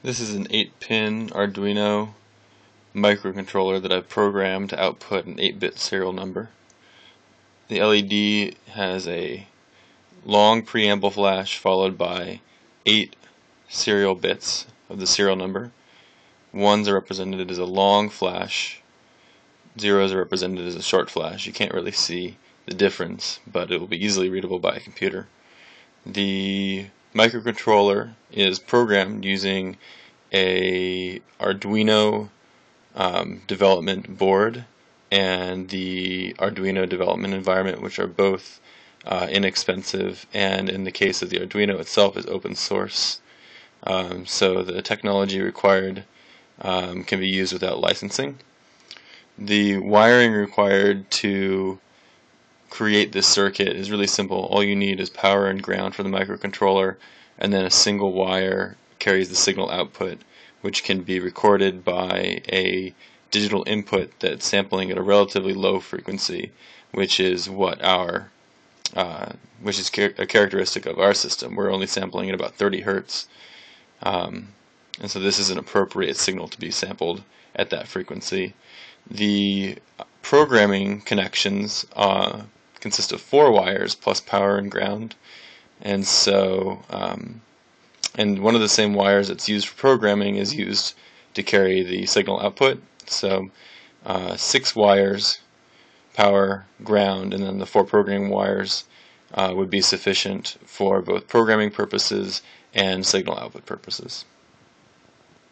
This is an 8-pin Arduino microcontroller that I've programmed to output an 8-bit serial number. The LED has a long preamble flash followed by 8 serial bits of the serial number. Ones are represented as a long flash, zeros are represented as a short flash. You can't really see the difference, but it will be easily readable by a computer. The microcontroller is programmed using a Arduino development board and the Arduino development environment, which are both inexpensive, and in the case of the Arduino itself is open source. So the technology required can be used without licensing. The wiring required to create this circuit is really simple. All you need is power and ground for the microcontroller, and then a single wire carries the signal output, which can be recorded by a digital input that's sampling at a relatively low frequency, which is what our a characteristic of our system. We're only sampling at about 30 hertz, and so this is an appropriate signal to be sampled at that frequency. The programming connections consist of 4 wires plus power and ground, and so and one of the same wires that's used for programming is used to carry the signal output. So 6 wires, power, ground, and then the 4 programming wires would be sufficient for both programming purposes and signal output purposes.